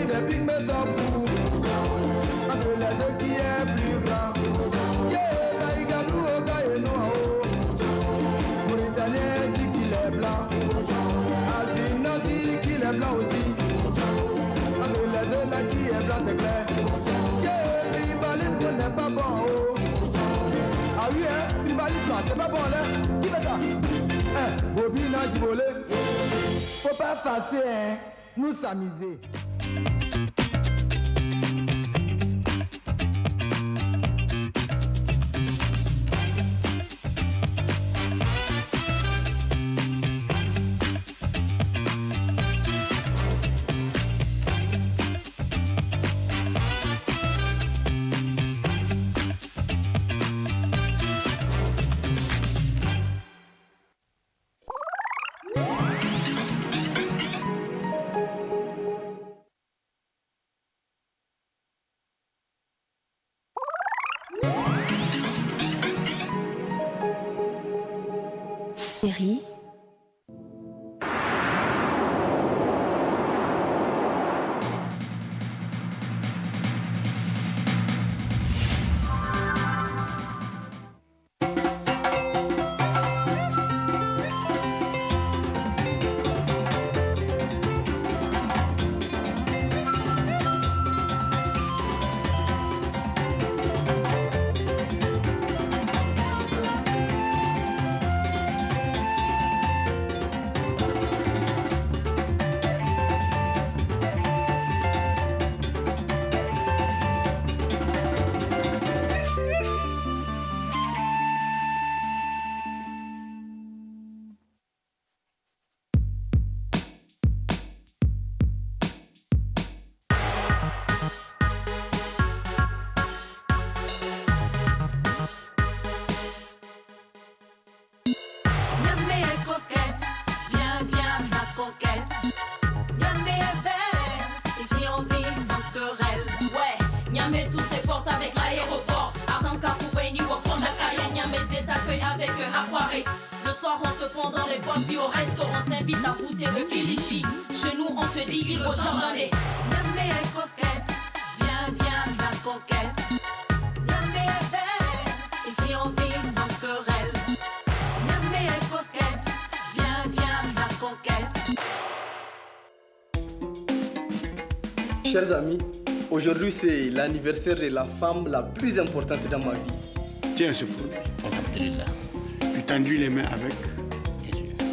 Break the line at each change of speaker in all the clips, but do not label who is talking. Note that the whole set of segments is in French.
les pygmées sont fous. Entre les deux qui est plus grand. Yeah, Taïganou, Okaïno, Mauritanien dit qu'il est blanc. Albino dit qu'il est blanc aussi. Entre les deux là qui est blanc, c'est clair. Yeah, tribalisme n'est pas bon. Ah oui, hein, tribalisme, c'est pas bon là. Qui fait ça? Hein, Bobina Djibolé. Faut pas passer, hein, nous s'amuser.
Série.
Le soir on se prend dans les boîtes puis au restaurant t'invite à goûter le kilichi. Chez nous on te dit il faut chambonner. Yamé est coquette, viens sa coquette. Yamé est belle, ici on vit sans querelle. Yamé est coquette, viens sa coquette.
Chers amis, aujourd'hui c'est l'anniversaire de la femme la plus importante dans ma vie.
Tiens ce produit.
Alhamdulillah.
Tu t'enduis les mains avec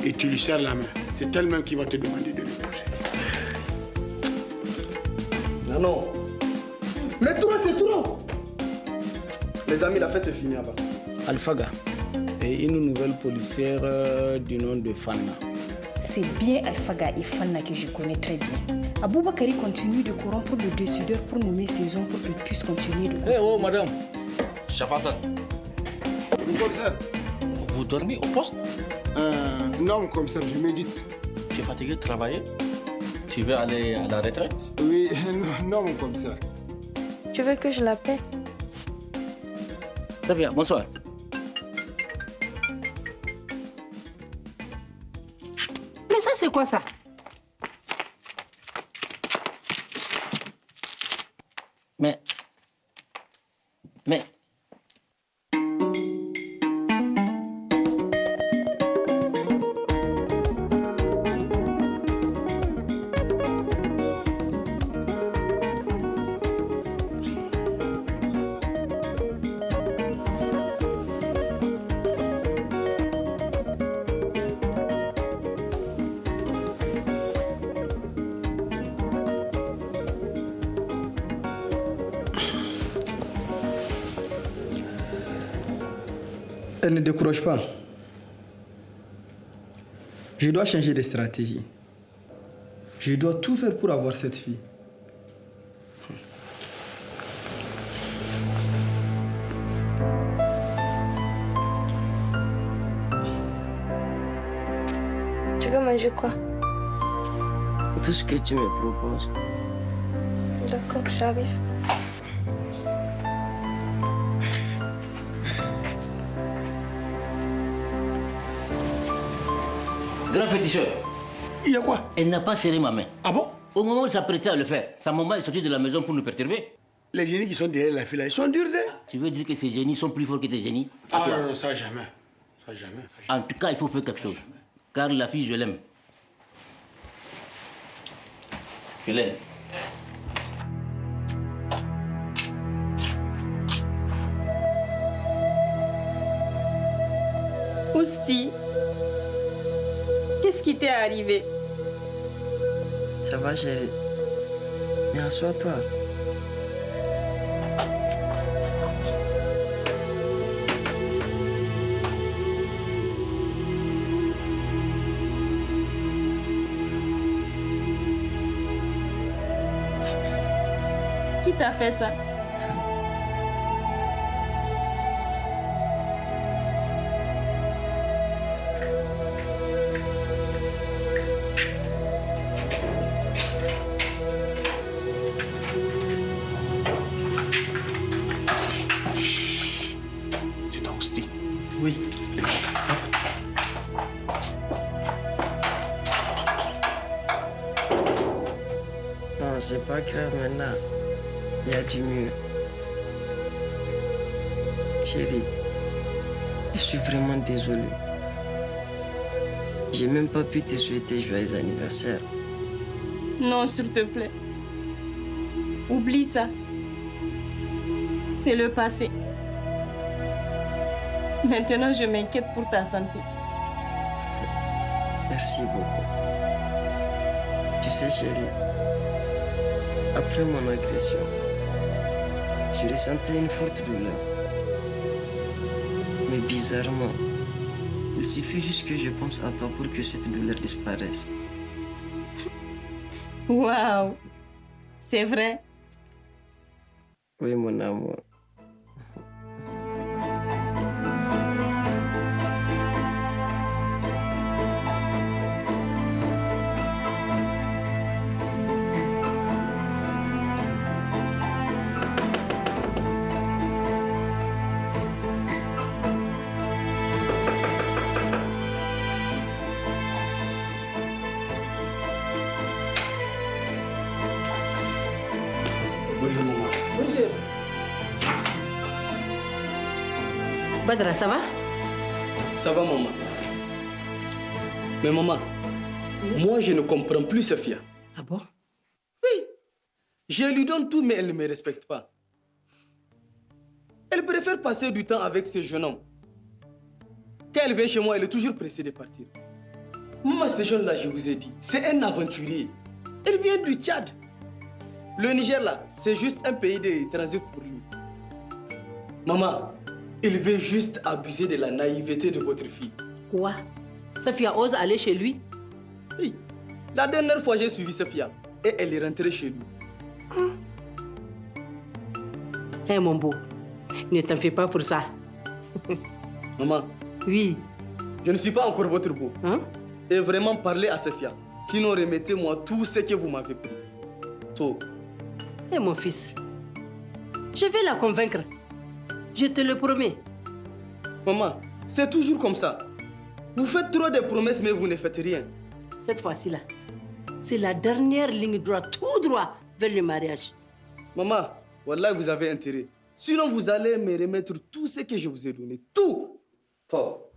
et tu lui serres la main. C'est elle-même qui va te demander de le verser.
Non. Mais toi, c'est trop. Les amis, la fête est finie là-bas.
Alphaga et une nouvelle policière du nom de Fanna.
C'est bien Alphaga et Fanna que je connais très bien. Aboubakari continue de corrompre le décideur pour nommer ses hommes pour qu'il puisse continuer de...
Eh oh, madame.
Chafassan.
Commissaire.
Vous dormez au poste?
Non, commissaire, je médite.
Tu es fatigué de travailler? Tu veux aller à la retraite?
Oui, non, mon commissaire.
Tu veux que je l'appelle?
Très bien, bonsoir.
Mais ça, c'est quoi ça?
Mais...
Elle ne décroche pas. Je dois changer de stratégie. Je dois tout faire pour avoir cette fille.
Tu veux manger quoi?
Tout ce que tu me proposes.
D'accord, j'arrive.
Grand féticheur.
Il y a quoi?
Elle n'a pas serré ma main.
Ah bon?
Au moment où il s'apprêtait à le faire, sa maman est sortie de la maison pour nous perturber.
Les génies qui sont derrière la fille là, ils sont durs, hein?
Tu veux dire que ces génies sont plus forts que tes génies?
Ah non, non, ça jamais. Ça jamais.
En tout cas, il faut faire quelque chose. Car la fille, je l'aime. Je l'aime.
Ousti, qu'est-ce qui t'est arrivé?
Ça va, chérie. Mais assois-toi.
Qui t'a fait ça?
C'est toi, Ousti.
Oui. Non, c'est pas grave maintenant. Il y a du mieux. Chérie, je suis vraiment désolé. J'ai même pas pu te souhaiter joyeux anniversaire.
Non, s'il te plaît. Oublie ça. C'est le passé. Maintenant, je m'inquiète pour ta santé.
Merci beaucoup. Tu sais, chérie, après mon agression, je ressentais une forte douleur. Mais bizarrement, il suffit juste que je pense à toi pour que cette douleur disparaisse.
Waouh! C'est vrai?
Oui, mon amour.
Bonjour, maman.
Bonjour. Badra, ça va?
Ça va, maman. Mais maman, moi, je ne comprends plus Safia.
Ah bon?
Oui. Je lui donne tout, mais elle ne me respecte pas. Elle préfère passer du temps avec ce jeune homme. Quand elle vient chez moi, elle est toujours pressée de partir. Maman, ce jeune-là, je vous ai dit, c'est un aventurier. Elle vient du Tchad. Le Niger, là, c'est juste un pays de transit pour lui. Maman, il veut juste abuser de la naïveté de votre fille.
Quoi? Safia ose aller chez lui?
Oui. La dernière fois, j'ai suivi Safia et elle est rentrée chez lui.
Hé, mon beau, ne t'en fais pas pour ça.
Maman,
Oui.
je ne suis pas encore votre beau.
Hein?
Et vraiment parlez à Safia. Sinon, remettez-moi tout ce que vous m'avez pris. Tout.
Hé, mon fils, je vais la convaincre. Je te le promets.
Maman, c'est toujours comme ça. Vous faites trop de promesses, mais vous ne faites rien.
Cette fois-ci-là, c'est la dernière ligne droite, tout droit vers le mariage.
Maman, wallah, vous avez intérêt. Sinon, vous allez me remettre tout ce que je vous ai donné. Tout. Oh.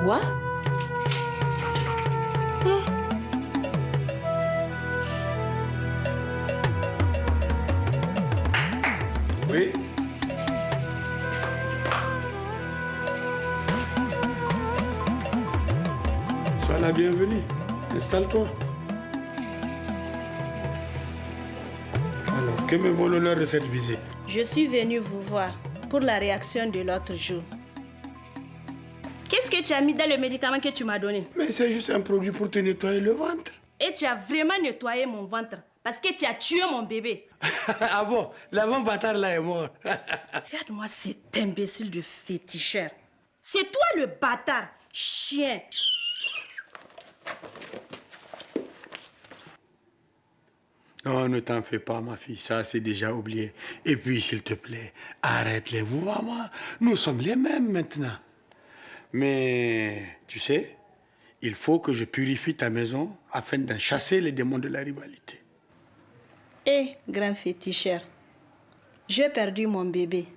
Quoi?
Oui. Sois la bienvenue. Installe-toi. Alors, que me vaut l'honneur de cette visite?
Je suis venue vous voir pour la réaction de l'autre jour. Qu'est-ce que tu as mis dans le médicament que tu m'as donné?
Mais c'est juste un produit pour te nettoyer le ventre.
Et tu as vraiment nettoyé mon ventre parce que tu as tué mon bébé.
Ah bon? L'avant bâtard là est mort.
Regarde-moi cet imbécile de féticheur. C'est toi le bâtard, chien.
Non, ne t'en fais pas, ma fille. Ça, c'est déjà oublié. Et puis, s'il te plaît, arrête les vouvoiements. Nous sommes les mêmes maintenant. Mais, tu sais, Il faut que je purifie ta maison afin d'en chasser les démons de la rivalité.
Hé, grand féticheur, j'ai perdu mon bébé.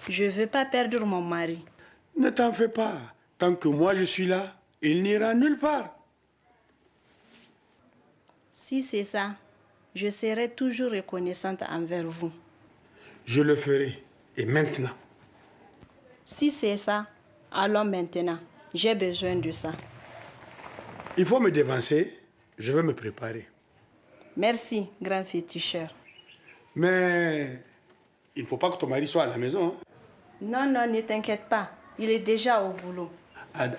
Je ne veux pas perdre mon mari.
Ne t'en fais pas. Tant que moi je suis là, il n'ira nulle part.
Si c'est ça, je serai toujours reconnaissante envers vous.
Je le ferai. Et maintenant?
Si c'est ça, allons maintenant. J'ai besoin de ça.
Il faut me dévancer. Je vais me préparer.
Merci, grand féticheur.
Mais il ne faut pas que ton mari soit à la maison. Hein?
Non, non, ne t'inquiète pas. Il est déjà au boulot.
Ada.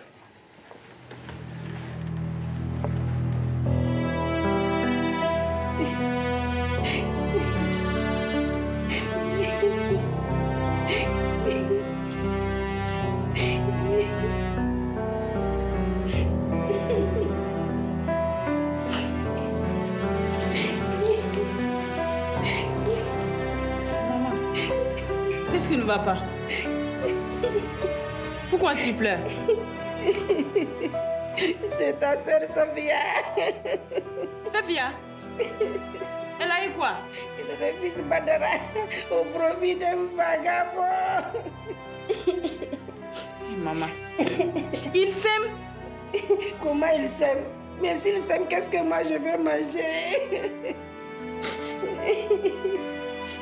Qu'est-ce qui ne va pas? Pourquoi tu pleures?
C'est ta sœur Safia.
Safia? Elle a eu quoi?
Il refuse Badara au profit d'un vagabond.
Maman. Il s'aime?
Comment il s'aime? Mais s'il s'aime, qu'est-ce que moi je vais manger?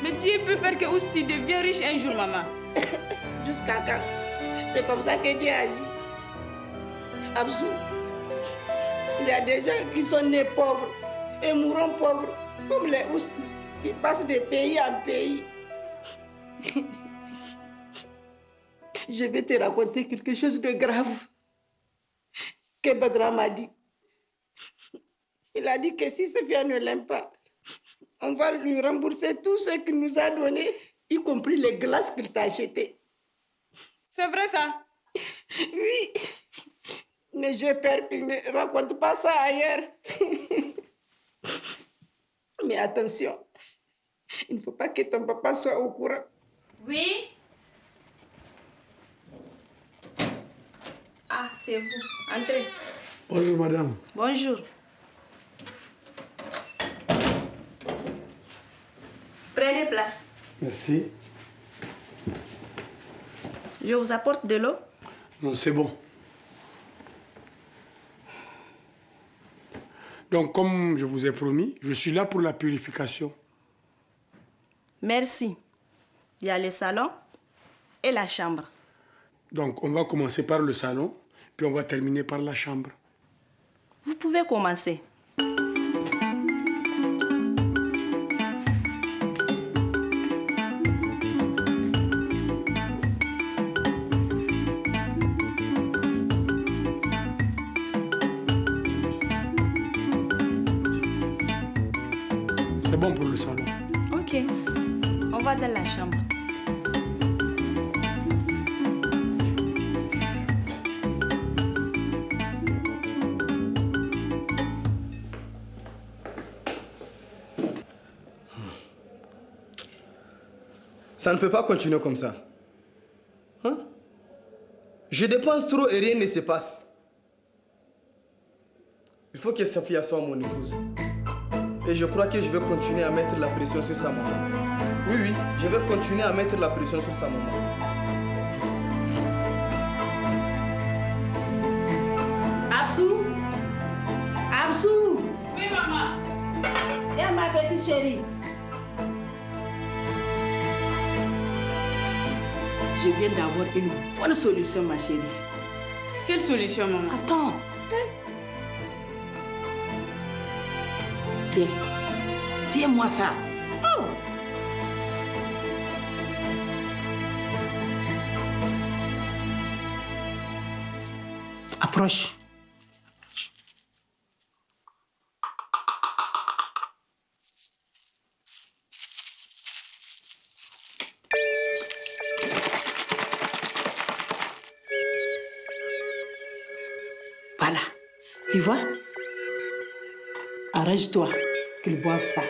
Mais Dieu peut faire que Ousti devienne riche un jour, maman.
Jusqu'à quand? C'est comme ça que Dieu agit. Absou, il y a des gens qui sont nés pauvres et mourront pauvres, comme les Ousti. Ils passent de pays en pays. Je vais te raconter quelque chose de grave que Badra m'a dit. Il a dit que si Safia ne l'aime pas, on va lui rembourser tout ce qu'il nous a donné, y compris les glaces qu'il t'a achetées.
C'est vrai ça?
Oui. Mais j'ai peur qu'il ne raconte pas ça ailleurs. Mais attention, il ne faut pas que ton papa soit au courant.
Oui? Ah, c'est vous. Entrez.
Bonjour, madame.
Bonjour. Prenez place.
Merci.
Je vous apporte de l'eau?
Non, c'est bon. Donc, comme je vous ai promis, je suis là pour la purification.
Merci. Il y a le salon et la chambre.
Donc, on va commencer par le salon, puis on va terminer par la chambre.
Vous pouvez commencer.
C'est bon pour le salon.
Ok. On va dans la chambre.
Ça ne peut pas continuer comme ça. Hein? Je dépense trop et rien ne se passe. Il faut que Safia soit mon épouse. Et je crois que je vais continuer à mettre la pression sur sa maman. Oui, oui, je vais continuer à mettre la pression sur sa maman.
Absou? Absou?
Oui, maman.
Et ma petite chérie? Je viens d'avoir une bonne solution, ma chérie.
Quelle solution, maman?
Attends. Tiens. Tiens-moi ça. Oh. Approche. Voilà. Tu vois? Arrange-toi qu'ils boivent ça.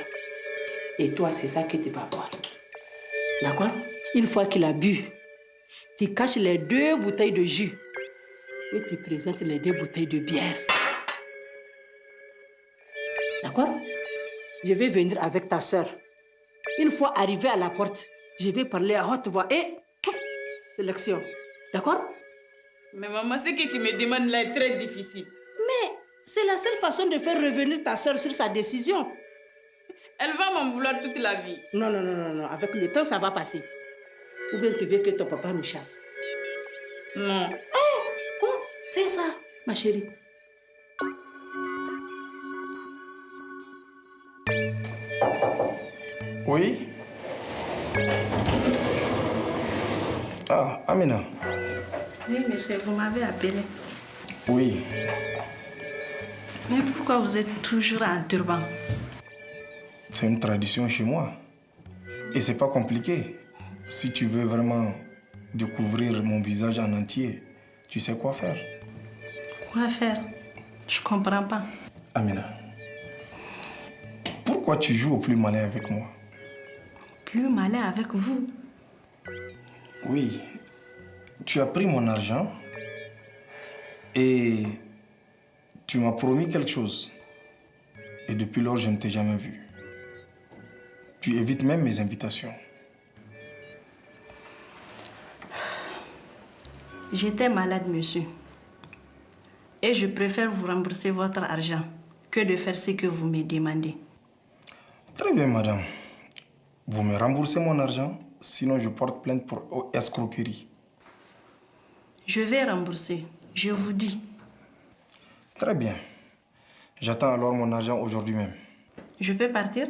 Et toi, c'est ça que tu vas boire. D'accord? Une fois qu'il a bu, tu caches les 2 bouteilles de jus et tu présentes les 2 bouteilles de bière. D'accord? Je vais venir avec ta soeur. Une fois arrivé à la porte, je vais parler à haute voix et... sélection. D'accord?
Mais maman, ce que tu me demandes là est très difficile.
Mais c'est la seule façon de faire revenir ta soeur sur sa décision.
Elle va m'en vouloir toute la vie.
Non, non, non, non, non. Avec le temps, ça va passer. Ou bien tu veux que ton papa nous chasse?
Non.
Oh, fais ça, ma chérie.
Oui? Ah, Amina.
Oui, monsieur, vous m'avez appelé.
Oui.
Mais pourquoi vous êtes toujours en turban?
C'est une tradition chez moi. Et c'est pas compliqué. Si tu veux vraiment découvrir mon visage en entier, tu sais quoi faire.
Quoi faire? Je comprends pas.
Amina, pourquoi tu joues au plus malin avec moi?
Plus malin avec vous?
Oui. Tu as pris mon argent et tu m'as promis quelque chose. Et depuis lors, je ne t'ai jamais vu. Tu évites même mes invitations.
J'étais malade, monsieur. Et je préfère vous rembourser votre argent que de faire ce que vous me demandez.
Très bien, madame. Vous me remboursez mon argent, sinon je porte plainte pour escroquerie.
Je vais rembourser, je vous dis.
Très bien. J'attends alors mon argent aujourd'hui même.
Je peux partir?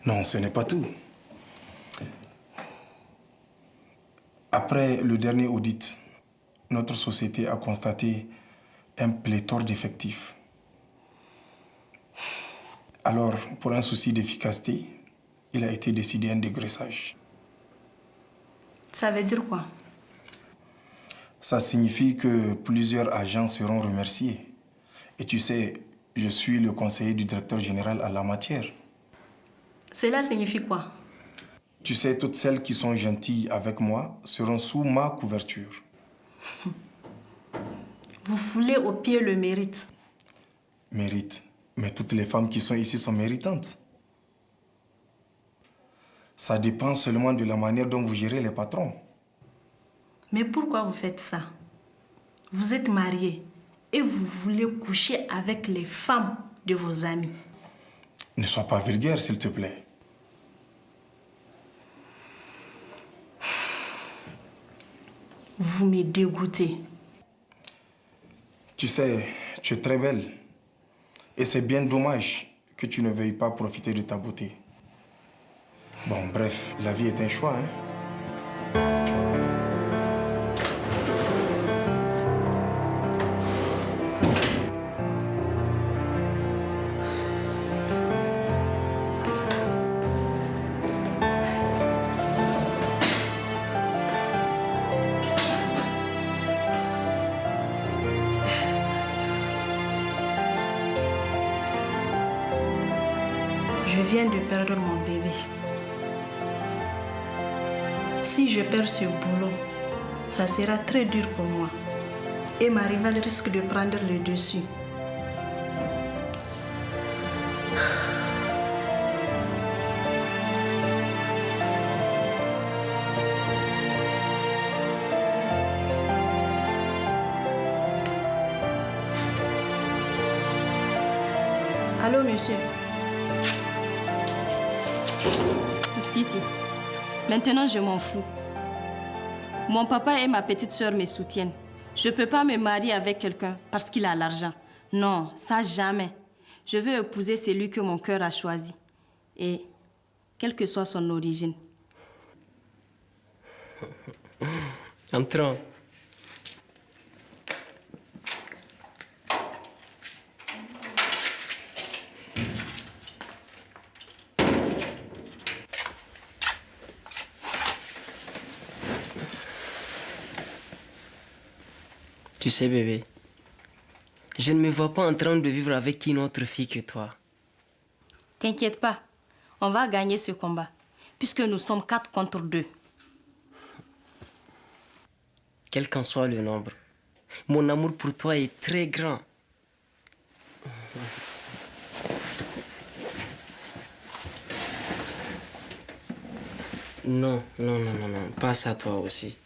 Non, ce n'est pas tout. Après le dernier audit, notre société a constaté un pléthore d'effectifs. Alors, pour un souci d'efficacité, il a été décidé un dégraissage.
Ça veut dire quoi?
Ça signifie que plusieurs agents seront remerciés. Et tu sais, je suis le conseiller du directeur général à la matière.
Cela signifie quoi?
Tu sais, toutes celles qui sont gentilles avec moi seront sous ma couverture.
Vous foulez au pied le mérite.
Mérite. Mais toutes les femmes qui sont ici sont méritantes. Ça dépend seulement de la manière dont vous gérez les patrons.
Mais pourquoi vous faites ça? Vous êtes marié et vous voulez coucher avec les femmes de vos amis.
Ne sois pas vulgaire, s'il te plaît.
Vous me dégoûtez.
Tu sais, tu es très belle. Et c'est bien dommage que tu ne veuilles pas profiter de ta beauté. Bon, bref, la vie est un choix, hein?
Je viens de perdre mon bébé. Si je perds ce boulot, ça sera très dur pour moi. Et ma rivale risque de prendre le dessus. Allô, monsieur.
Titi, maintenant je m'en fous. Mon papa et ma petite sœur me soutiennent. Je ne peux pas me marier avec quelqu'un parce qu'il a l'argent. Non, ça jamais. Je veux épouser celui que mon cœur a choisi. Et quelle que soit son origine.
Entrons. Tu sais, bébé, je ne me vois pas en train de vivre avec une autre fille que toi.
T'inquiète pas, on va gagner ce combat, puisque nous sommes 4 contre 2.
Quel qu'en soit le nombre, mon amour pour toi est très grand. Non, non, non, non, non. Pas ça toi aussi.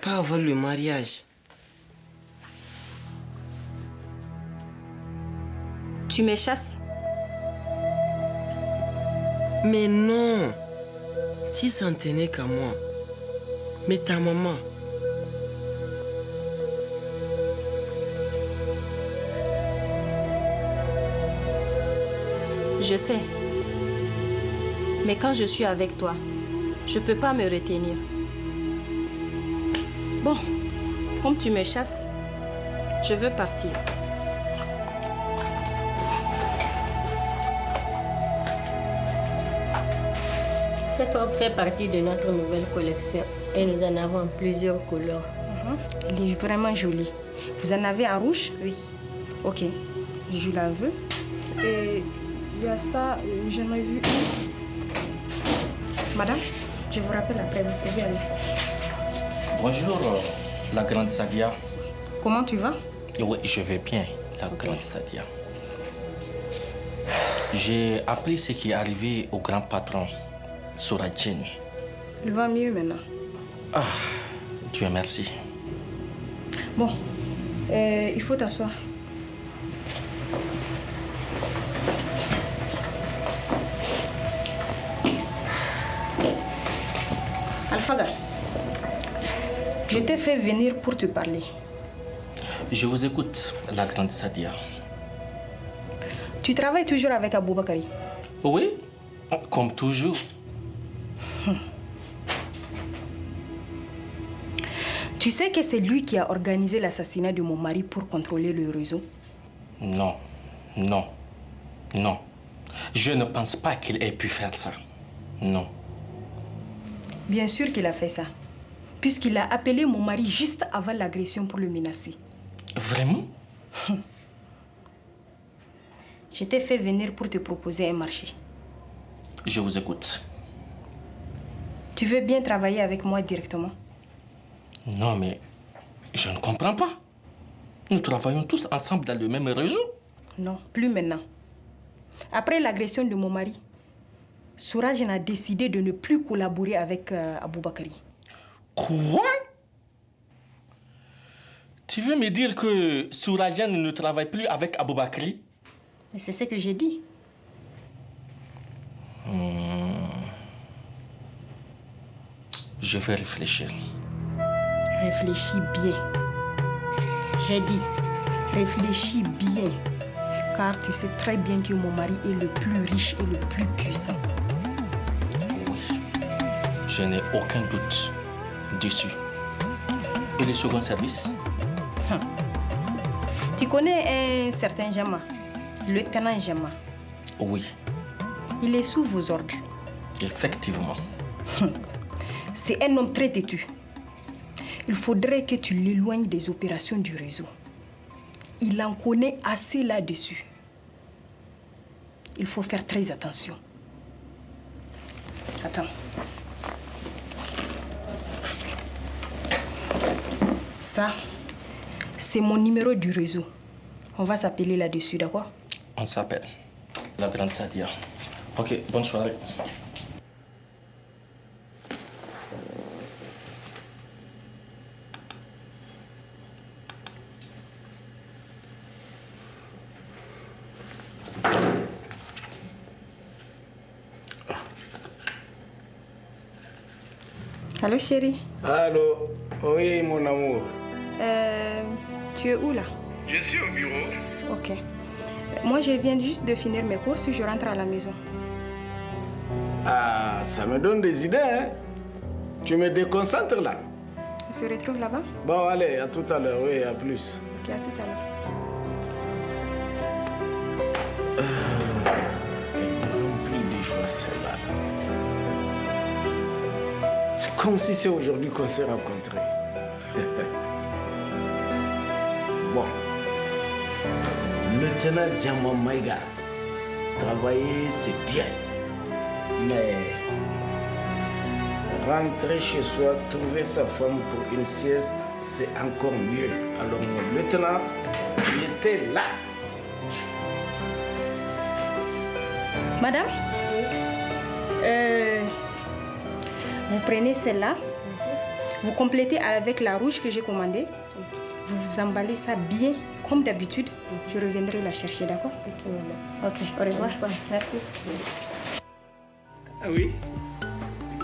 Pas avant le mariage.
Tu me chasses?
Mais non. Si ça ne tenait qu'à moi. Mais ta maman.
Je sais. Mais quand je suis avec toi, je peux pas me retenir. Bon, comme tu me chasses, je veux partir.
Cette robe fait partie de notre nouvelle collection et nous en avons en plusieurs couleurs.
Elle est vraiment jolie. Vous en avez en rouge?
Oui.
Ok, je la veux. Et il y a ça, j'en ai vu une. Madame, je vous rappelle après, vous pouvez aller.
Bonjour, la grande Sadia.
Comment tu vas?
Oui, je vais bien, la grande Sadia. J'ai appris ce qui est arrivé au grand patron, Surajin.
Il va mieux maintenant.
Ah, Dieu merci.
Bon, il faut t'asseoir. Alphaga, je t'ai fait venir pour te parler.
Je vous écoute, la grande Sadia.
Tu travailles toujours avec Aboubakari?
Oui, comme toujours.
Tu sais que c'est lui qui a organisé l'assassinat de mon mari pour contrôler le réseau?
Non, non, non. Je ne pense pas qu'il ait pu faire ça. Non.
Bien sûr qu'il a fait ça, puisqu'il a appelé mon mari juste avant l'agression pour le menacer.
Vraiment?
Je t'ai fait venir pour te proposer un marché.
Je vous écoute.
Tu veux bien travailler avec moi directement?
Non, mais je ne comprends pas. Nous travaillons tous ensemble dans le même réseau.
Non, plus maintenant. Après l'agression de mon mari, Surajin a décidé de ne plus collaborer avec Aboubakari.
Quoi? Tu veux me dire que Surajin ne travaille plus avec Aboubakari?
Mais c'est ce que j'ai dit.
Je vais réfléchir.
Réfléchis bien. J'ai dit, réfléchis bien. Car tu sais très bien que mon mari est le plus riche et le plus puissant.
Oui, je n'ai aucun doute dessus. Et le second service?
Tu connais un certain Jama, le lieutenant Jama?
Oui.
Il est sous vos ordres.
Effectivement.
C'est un homme très têtu. Il faudrait que tu l'éloignes des opérations du réseau. Il en connaît assez là-dessus. Il faut faire très attention. Attends. Ça, c'est mon numéro du réseau. On va s'appeler là-dessus, d'accord?
On s'appelle la grande Sadia. Ok, bonne soirée.
Allô, chérie?
Allô? Oui, mon amour.
Tu es où, là?
Je suis au bureau.
Ok. Moi, je viens juste de finir mes courses, je rentre à la maison.
Ah, ça me donne des idées, hein? Tu me déconcentres, là.
On se retrouve là-bas?
Bon, allez, à tout à l'heure, oui, à plus.
Ok, à tout à l'heure.
Elle me remplit des fois, celle-là. C'est comme si c'est aujourd'hui qu'on s'est rencontrés. Bon. Lieutenant Djama Maïga, travailler, c'est bien. Mais rentrer chez soi, trouver sa femme pour une sieste, c'est encore mieux. Alors, mon lieutenant, il était là.
Vous prenez celle-là, vous complétez avec la rouge que j'ai commandée. Vous emballez ça bien, comme d'habitude. Je reviendrai la chercher, d'accord? Ok, au revoir. Merci.
Ah oui?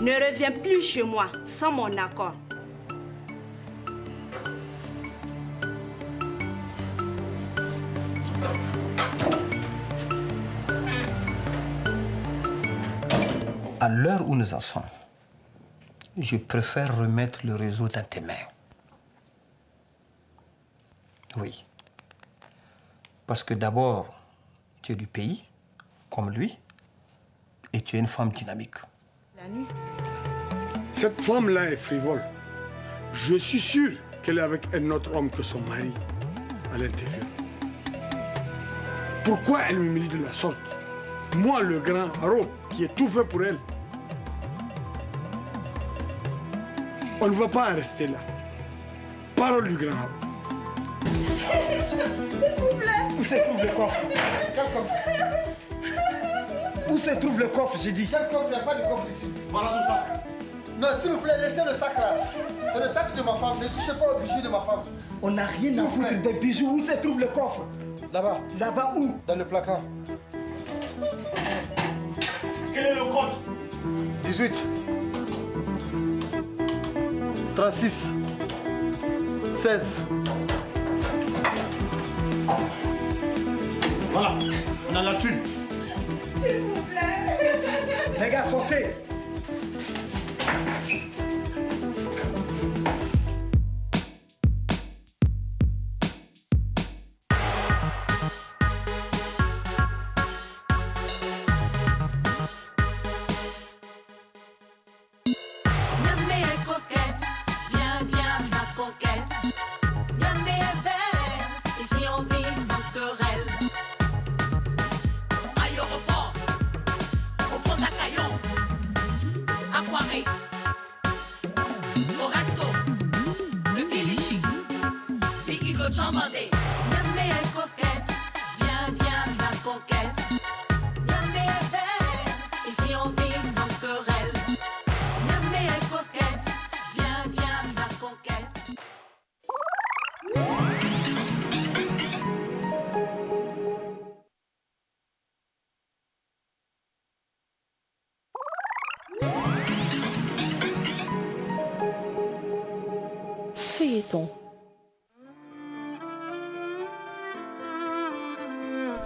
Ne reviens plus chez moi sans mon accord.
À l'heure où nous en sommes, je préfère remettre le réseau dans tes mains. Oui. Parce que d'abord, tu es du pays, comme lui, et tu es une femme dynamique.
La nuit.
Cette femme-là est frivole. Je suis sûr qu'elle est avec un autre homme que son mari à l'intérieur. Pourquoi elle m'humilie de la sorte? Moi, le grand Haro, qui ai tout fait pour elle. On ne va pas en rester là. Parole du grand Haro.
S'il vous plaît.
Où se trouve le coffre? Où se trouve le coffre, j'ai dit?
Quel coffre? Il n'y a pas de coffre ici. Voilà son sac. Non, s'il vous plaît, laissez le sac là. C'est le sac de ma femme. Ne touchez pas aux bijoux de ma femme.
On n'a rien à foutre des bijoux. Où se trouve le coffre?
Là-bas.
Là-bas où?
Dans le placard.
Quel est le code?
18. 36. 16.
Voilà, on a la thune.
S'il vous plaît.
Les gars, sortez.
Yamé est coquette, viens, viens, sa coquette. Yamé est belle, ici on vit sans querelle. Aïe au fort, au fond d'Acaillon, à Poiré, au resto, le Kilichi, Figuigo Chambandé. Yamé est coquette, viens, viens, sa coquette. Yamé est belle, ici on vit sans querelle. Yamé est coquette, viens, viens, sa coquette.
Feuilleton.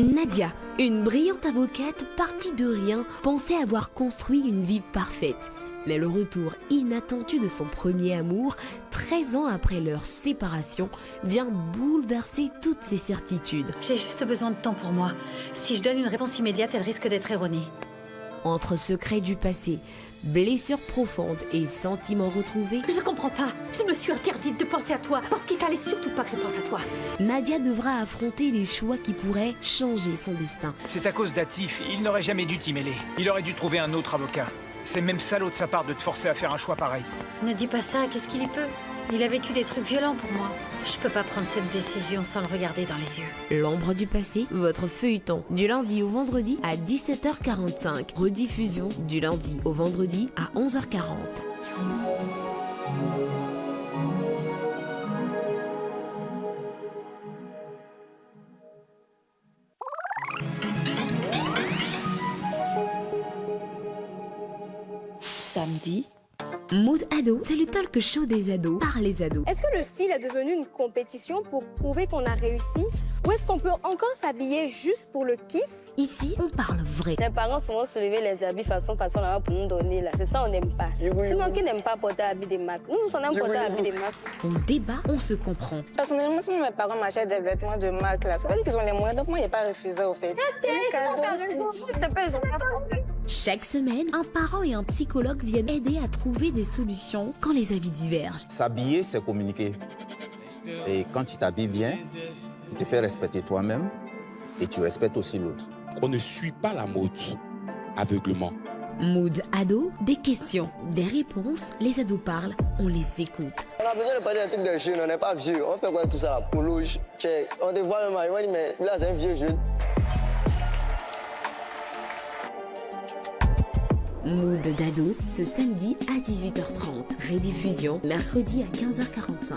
Nadia, une brillante avocate partie de rien, pensait avoir construit une vie parfaite. Mais le retour inattendu de son premier amour, 13 ans après leur séparation, vient bouleverser toutes ses certitudes.
J'ai juste besoin de temps pour moi. Si je donne une réponse immédiate, elle risque d'être erronée.
Entre secrets du passé, blessures profondes et sentiments retrouvés,
Je comprends pas. Je me suis interdite de penser à toi parce qu'il fallait surtout pas que je pense à toi.
Nadia devra affronter les choix qui pourraient changer son destin.
C'est à cause d'Atif, il n'aurait jamais dû t'y mêler. Il aurait dû trouver un autre avocat. C'est même salaud de sa part de te forcer à faire un choix pareil.
Ne dis pas ça, qu'est-ce qu'il y peut? Il a vécu des trucs violents pour moi. Je peux pas prendre cette décision sans le regarder dans les yeux.
L'ombre du passé, votre feuilleton, du lundi au vendredi à 17h45. Rediffusion du lundi au vendredi à 11h40.
Samedi.
Mood Ado, c'est le talk show des ados par les ados.
Est-ce que le style est devenu une compétition pour prouver qu'on a réussi? Ou est-ce qu'on peut encore s'habiller juste pour le kiff?
Ici, on parle vrai.
Les parents souvent se lever les habits façon là pour nous donner là. C'est ça on n'aime pas. Sinon qui n'aime pas porter habits des marques? Nous on aime porter habits des marques.
On débat, on se comprend.
Personnellement, si mes parents m'achètent des vêtements de marque là, ça veut dire qu'ils ont les moyens, donc moi j'ai pas refusé au fait.
Chaque semaine, un parent et un psychologue viennent aider à trouver des solutions quand les avis divergent.
S'habiller, c'est communiquer. Et quand tu t'habilles bien, tu te fais respecter toi-même et tu respectes aussi l'autre.
On ne suit pas la mode aveuglement.
Mood Ado, des questions, des réponses, les ados parlent, on les écoute.
On a besoin de parler d'un truc de jeune, on n'est pas vieux. On fait quoi tout ça là? Pour louche. On te voit même, on dit mais là c'est un vieux jeune.
Mood d'ado, ce samedi à 18h30. Rediffusion mercredi à 15h45.